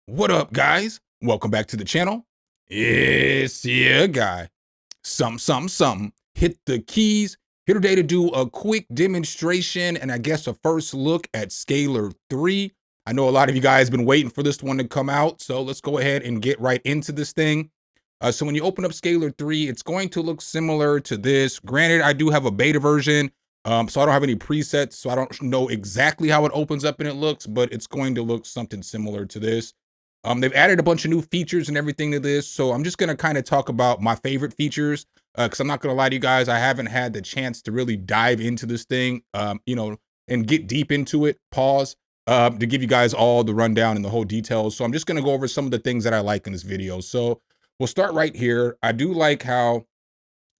What up, guys? Welcome back to the channel. It's your guy, Something. Hit the keys. Here today to do a quick demonstration and I guess a first look at Scalar 3. I know a lot of you guys been waiting for this one to come out, so let's go ahead and get right into this thing. So when you open up Scalar 3, it's going to look similar to this. Granted, I do have a beta version, so I don't have any presets, so I don't know exactly how it opens up and it looks, but it's going to look something similar to this. They've added a bunch of new features and everything to this, so I'm just going to kind of talk about my favorite features, because I'm not going to lie to you guys, I haven't had the chance to really dive into this thing, and get deep into it, to give you guys all the rundown and the whole details. So I'm just going to go over some of the things that I like in this video. So we'll start right here. I do like how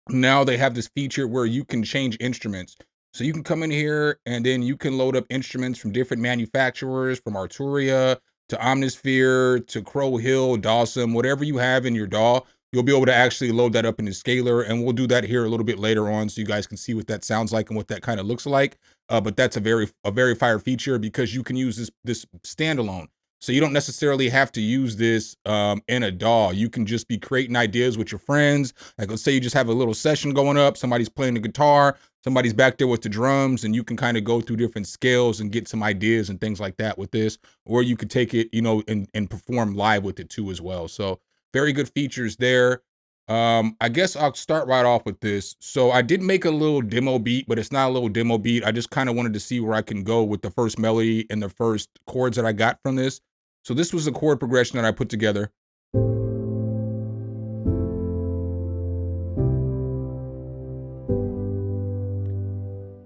now they have this feature where you can change instruments. So you can come in here and then you can load up instruments from different manufacturers, from Arturia to Omnisphere to Crow Hill, Dawson, whatever you have in your DAW, you'll be able to actually load that up in the Scalar, and we'll do that here a little bit later on so you guys can see what that sounds like and what that kind of looks like. But that's a very fire feature because you can use this standalone. So you don't necessarily have to use this in a DAW. You can just be creating ideas with your friends. Like let's say you just have a little session going up, somebody's playing the guitar, somebody's back there with the drums, and you can kind of go through different scales and get some ideas and things like that with this. Or you could take it, and perform live with it too as well. So very good features there. I guess I'll start right off with this. So I did make a little demo beat, but it's not a little demo beat. I just kind of wanted to see where I can go with the first melody and the first chords that I got from this. So this was the chord progression that I put together.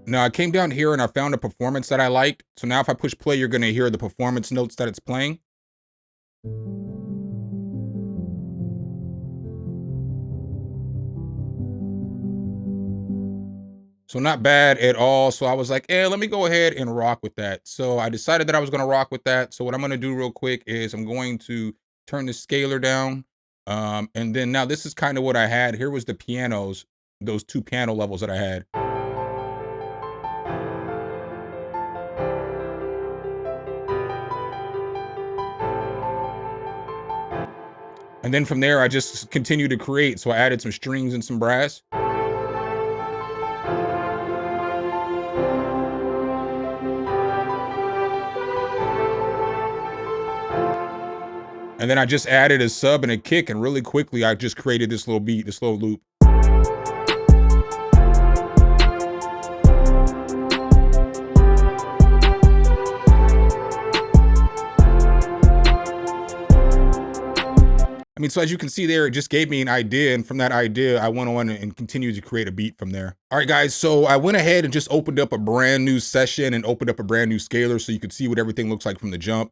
Now I came down here and I found a performance that I liked. So now if I push play, you're going to hear the performance notes that it's playing. So not bad at all. So I was like, let me go ahead and rock with that. So I decided that I was going to rock with that. So what I'm going to do real quick is I'm going to turn the scalar down. And then now this is kind of what I had. Here was the pianos, those two piano levels that I had. And then from there, I just continued to create. So I added some strings and some brass. And then I just added a sub and a kick, and really quickly, I just created this little beat, this little loop. I mean, so as you can see there, it just gave me an idea, and from that idea, I went on and continued to create a beat from there. All right, guys, so I went ahead and just opened up a brand new session and opened up a brand new scalar so you could see what everything looks like from the jump.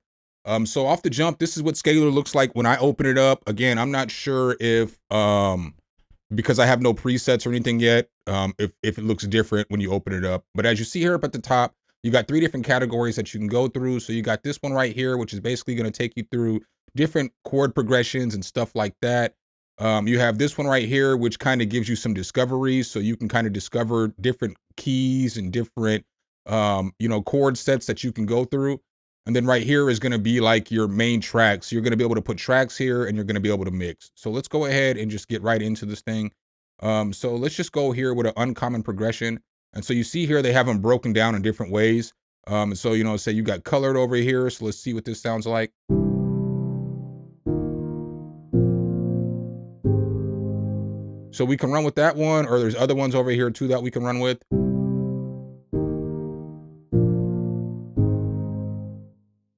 So off the jump, this is what Scalar looks like when I open it up. Again, I'm not sure if, because I have no presets or anything yet, if it looks different when you open it up. But as you see here up at the top, you got 3 different categories that you can go through. So you got this one right here, which is basically going to take you through different chord progressions and stuff like that. You have this one right here, which kind of gives you some discoveries. So you can kind of discover different keys and different, chord sets that you can go through. And then right here is going to be like your main tracks. You're going to be able to put tracks here and you're going to be able to mix. So let's go ahead and just get right into this thing. So let's just go here with an uncommon progression. And so you see here, they have them broken down in different ways. So, say you got colored over here. So let's see what this sounds like. So we can run with that one, or there's other ones over here too that we can run with.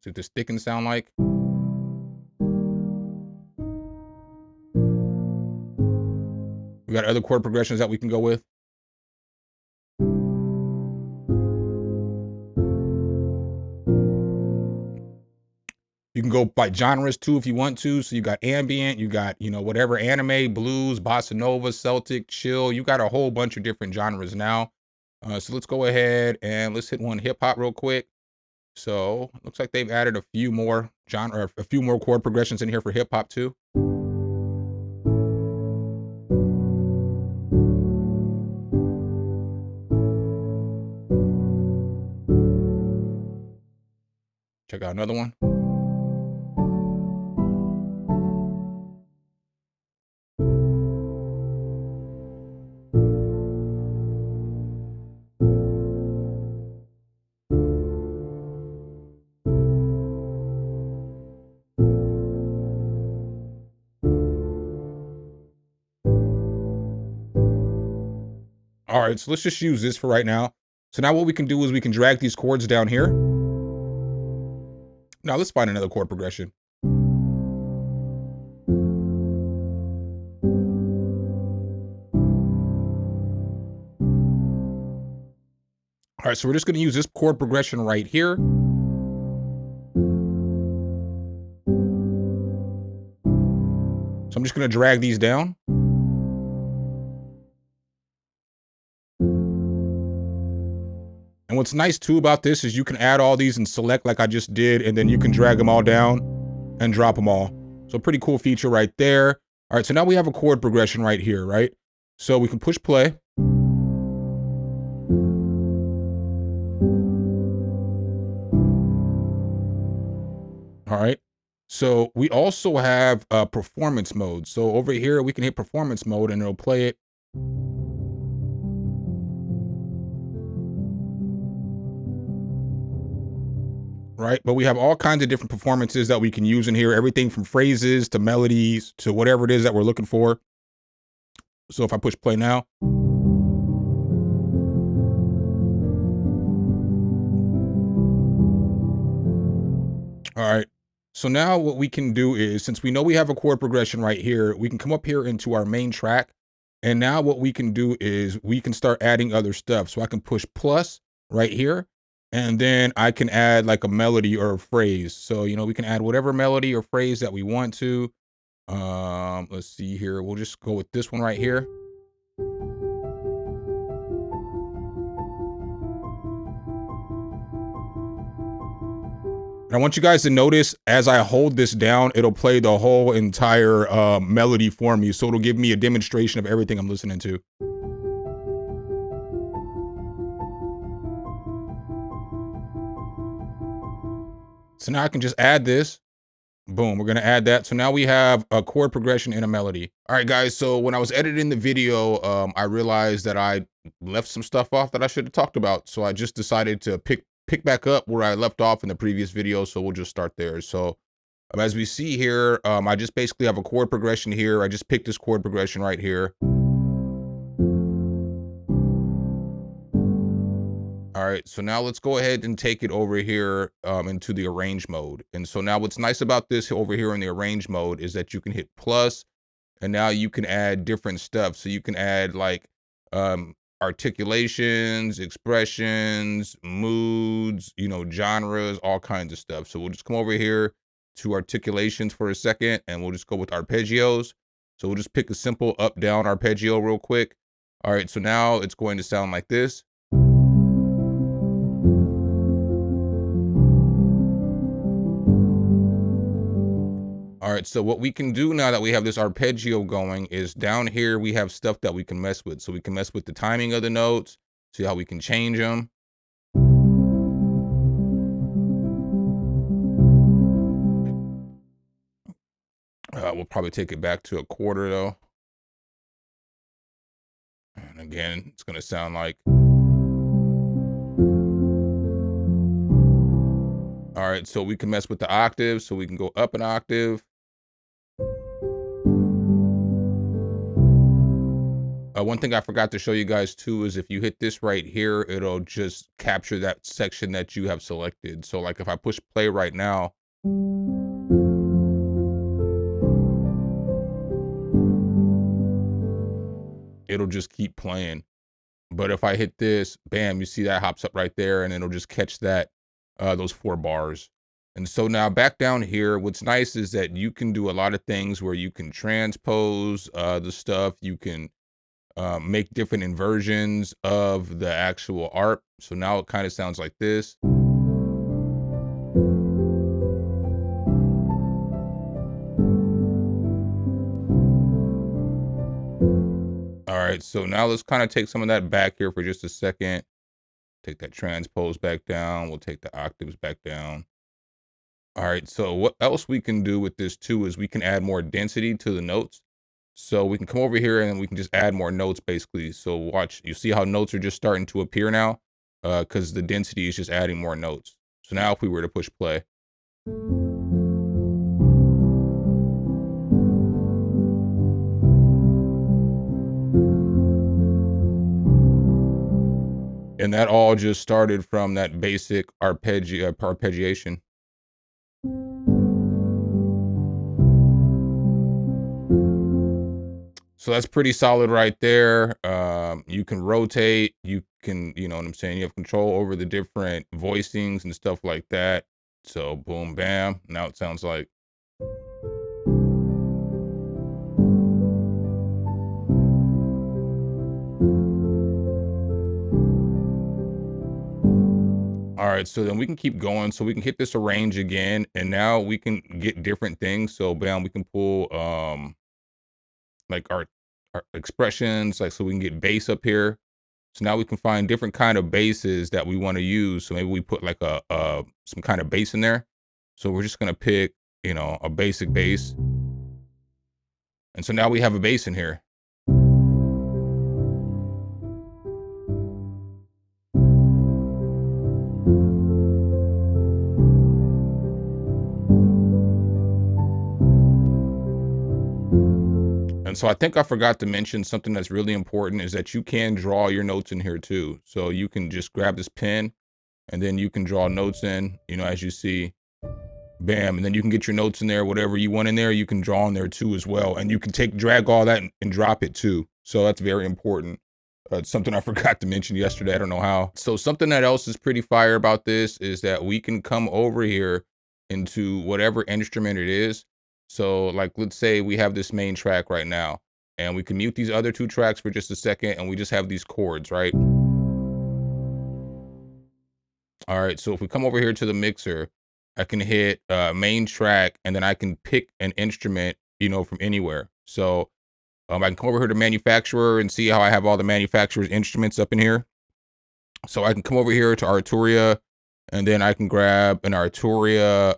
See what this thick can sound like. We got other chord progressions that we can go with. You can go by genres too if you want to. So you got ambient, you got, whatever, anime, blues, bossa nova, Celtic, chill. You got a whole bunch of different genres now. So let's go ahead and let's hit one hip hop real quick. So looks like they've added a few more chord progressions in here for hip hop too. Check out another one. All right, so let's just use this for right now. So now what we can do is we can drag these chords down here. Now let's find another chord progression. All right, so we're just going to use this chord progression right here. So I'm just going to drag these down. And what's nice too about this is you can add all these and select like I just did, and then you can drag them all down and drop them all. So pretty cool feature right there. All right, so now we have a chord progression right here, right? So we can push play. All right. So we also have performance mode. So over here, we can hit performance mode and it'll play it. Right. But we have all kinds of different performances that we can use in here. Everything from phrases to melodies to whatever it is that we're looking for. So if I push play now. All right. So now what we can do is, since we know we have a chord progression right here, we can come up here into our main track. And now what we can do is we can start adding other stuff. So I can push plus right here. And then I can add like a melody or a phrase. So, you know, we can add whatever melody or phrase that we want to. Let's see here. We'll just go with this one right here. And I want you guys to notice as I hold this down, it'll play the whole entire melody for me. So it'll give me a demonstration of everything I'm listening to. So now I can just add this. Boom, we're gonna add that. So now we have a chord progression and a melody. All right, guys, so when I was editing the video, I realized that I left some stuff off that I should have talked about. So I just decided to pick back up where I left off in the previous video. So we'll just start there. So as we see here, I just basically have a chord progression here. I just picked this chord progression right here. All right, so now let's go ahead and take it over here into the arrange mode. And so now what's nice about this over here in the arrange mode is that you can hit plus, and now you can add different stuff. So you can add like articulations, expressions, moods, you know, genres, all kinds of stuff. So we'll just come over here to articulations for a second, and we'll just go with arpeggios. So we'll just pick a simple up down arpeggio real quick. All right, so now it's going to sound like this. All right, so what we can do now that we have this arpeggio going is down here we have stuff that we can mess with. So we can mess with the timing of the notes, see how we can change them. We'll probably take it back to a quarter though. And again, it's gonna sound like. All right, so we can mess with the octaves, so we can go up an octave. One thing I forgot to show you guys too is if you hit this right here, it'll just capture that section that you have selected. So like if I push play right now, it'll just keep playing. But if I hit this, bam, you see that hops up right there, and it'll just catch that, those 4 bars. And so now back down here, what's nice is that you can do a lot of things where you can transpose the stuff. You can make different inversions of the actual art. So now it kind of sounds like this. All right, so now let's kind of take some of that back here for just a second. Take that transpose back down. We'll take the octaves back down. All right, so what else we can do with this too is we can add more density to the notes. So we can come over here and we can just add more notes basically. So watch, you see how notes are just starting to appear now? Because the density is just adding more notes. So now if we were to push play. And that all just started from that basic arpeggiation. So that's pretty solid right there. You can rotate, you can, you know what I'm saying? You have control over the different voicings and stuff like that. So boom, bam. Now it sounds like. All right, so then we can keep going. So we can hit this arrange again, and now we can get different things. So bam, we can pull like our expressions, like so we can get bass up here. So now we can find different kind of basses that we want to use. So maybe we put like a some kind of bass in there. So we're just gonna pick, you know, a basic bass. And so now we have a bass in here. And so I think I forgot to mention something that's really important is that you can draw your notes in here too. So you can just grab this pen and then you can draw notes in, you know, as you see, bam. And then you can get your notes in there, whatever you want in there, you can draw in there too as well. And you can drag all that and drop it too. So that's very important. It's something I forgot to mention yesterday. I don't know how. So something that else is pretty fire about this is that we can come over here into whatever instrument it is. So like, let's say we have this main track right now and we can mute these other two tracks for just a second and we just have these chords, right? All right, so if we come over here to the mixer, I can hit main track and then I can pick an instrument, you know, from anywhere. So I can come over here to manufacturer and see how I have all the manufacturer's instruments up in here. So I can come over here to Arturia and then I can grab an Arturia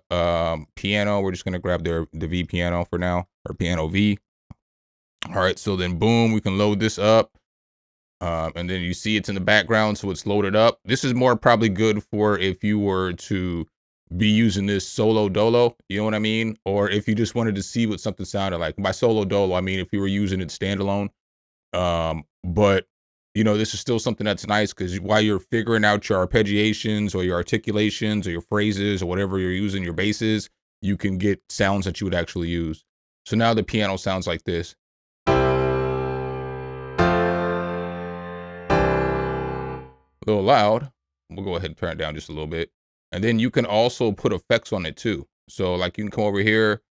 piano. We're just gonna grab the V piano for now, or piano V. All right, so then boom, we can load this up. And then you see it's in the background, so it's loaded up. This is more probably good for if you were to be using this solo dolo, you know what I mean? Or if you just wanted to see what something sounded like. By solo dolo, I mean if you were using it standalone. But you know, this is still something that's nice because while you're figuring out your arpeggiations or your articulations or your phrases or whatever you're using, your basses, you can get sounds that you would actually use. So now the piano sounds like this. A little loud. We'll go ahead and turn it down just a little bit. And then you can also put effects on it too. So like you can come over here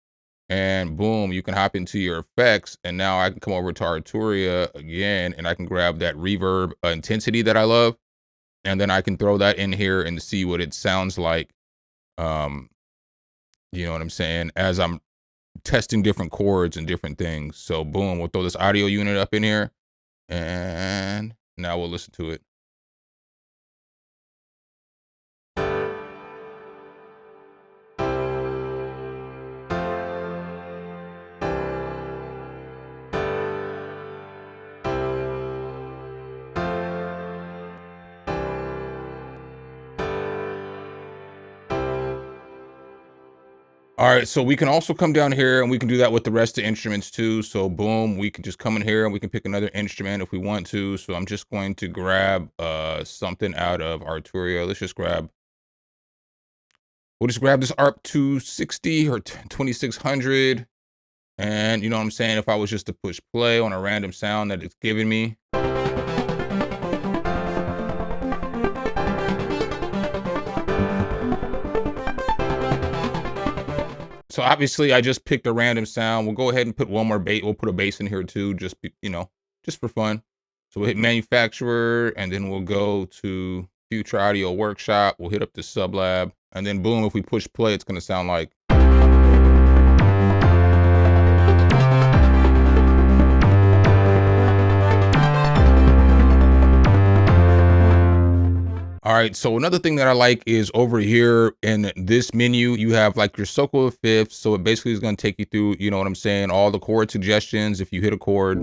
and boom, you can hop into your effects. And now I can come over to Arturia again and I can grab that reverb intensity that I love. And then I can throw that in here and see what it sounds like. Um, you know what I'm saying? As I'm testing different chords and different things. So boom, we'll throw this audio unit up in here and now we'll listen to it. All right, so we can also come down here and we can do that with the rest of the instruments too. So boom, we can just come in here and we can pick another instrument if we want to. So I'm just going to grab something out of Arturia. Let's just grab, we'll just grab this ARP 260 or 2600. And you know what I'm saying? If I was just to push play on a random sound that it's giving me. So obviously I just picked a random sound. We'll go ahead and put one more bass. We'll put a bass in here too, just, you know, just for fun. So we'll hit manufacturer and then we'll go to Future Audio Workshop. We'll hit up the Sublab and then boom, if we push play, it's going to sound like. All right, so another thing that I like is over here in this menu, you have like your circle of fifths. So it basically is going to take you through, you know what I'm saying, all the chord suggestions if you hit a chord.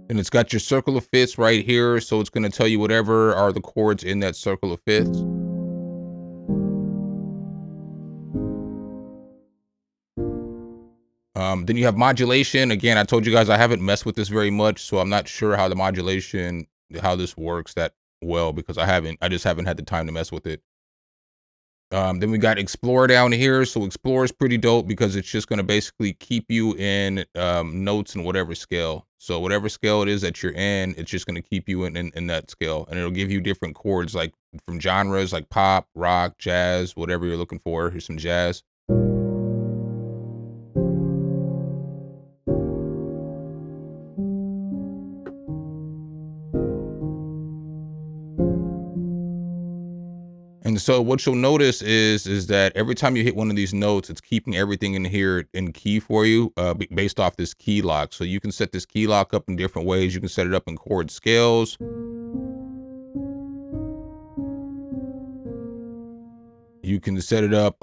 And it's got your circle of fifths right here. So it's going to tell you whatever are the chords in that circle of fifths. Then you have modulation. Again, I told you guys I haven't messed with this very much, so I'm not sure how the modulation, how this works that well, because I just haven't had the time to mess with it. Then we got explore down here. So explore is pretty dope because it's just going to basically keep you in notes in whatever scale. So whatever scale it is that you're in, it's just going to keep you in that scale, and it'll give you different chords like from genres like pop, rock, jazz, whatever you're looking for. Here's some jazz. And so what you'll notice is that every time you hit one of these notes, it's keeping everything in here in key for you, based off this key lock. So you can set this key lock up in different ways. You can set it up in chord scales. You can set it up,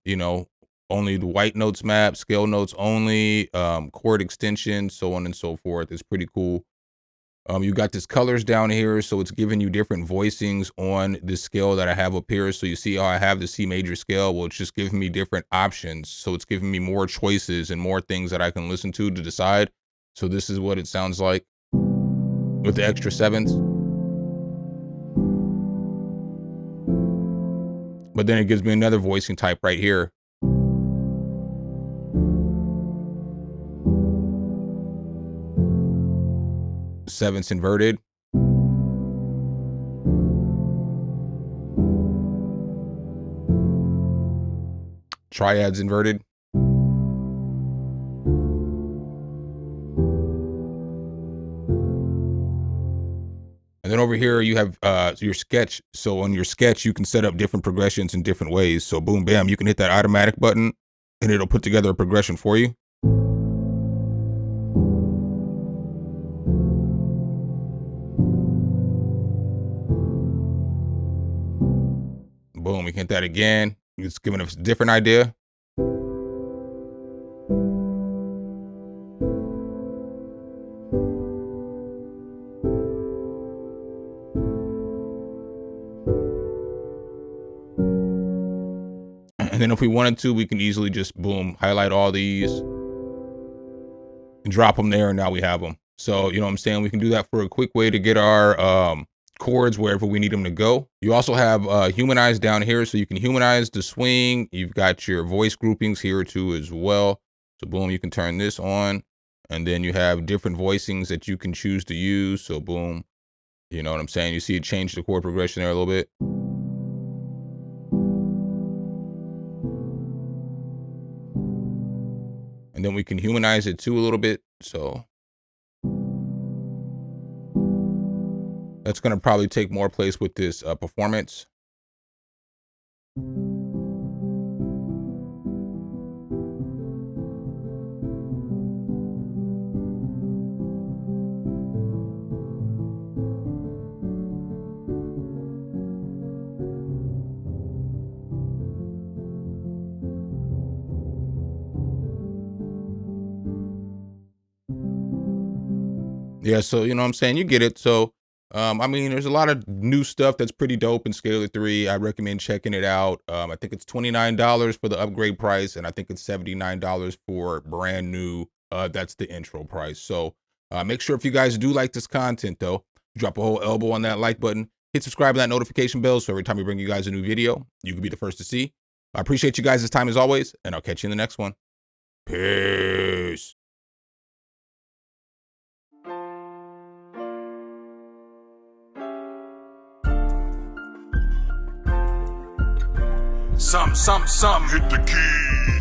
you know, only the white notes map, scale notes only, chord extensions, so on and so forth. It's pretty cool. You got this colors down here, so it's giving you different voicings on this scale that I have up here. So you see how I have the C major scale? Well, it's just giving me different options. So it's giving me more choices and more things that I can listen to decide. So this is what it sounds like with the extra sevenths. But then it gives me another voicing type right here. Sevenths inverted. Triads inverted. And then over here you have your sketch. So on your sketch, you can set up different progressions in different ways. So boom, bam, you can hit that automatic button and it'll put together a progression for you. Boom, we can hit that again. It's giving us a different idea. And then if we wanted to, we can easily just boom, highlight all these and drop them there. And now we have them. So, you know what I'm saying? We can do that for a quick way to get our chords wherever we need them to go. You also have humanize down here. So you can humanize the swing. You've got your voice groupings here too as well. So boom, you can turn this on. And then you have different voicings that you can choose to use. So boom, you know what I'm saying? You see it change the chord progression there a little bit. And then we can humanize it too a little bit. So that's going to probably take more place with this performance. Yeah, so you know what I'm saying? You get it. So I mean, there's a lot of new stuff that's pretty dope in Scalar 3. I recommend checking it out. I think it's $29 for the upgrade price, and I think it's $79 for brand new. That's the intro price. So make sure if you guys do like this content, though, drop a whole elbow on that like button, hit subscribe and that notification bell, so every time we bring you guys a new video, you can be the first to see. I appreciate you guys' time as always, and I'll catch you in the next one. Peace. Some, hit the keys.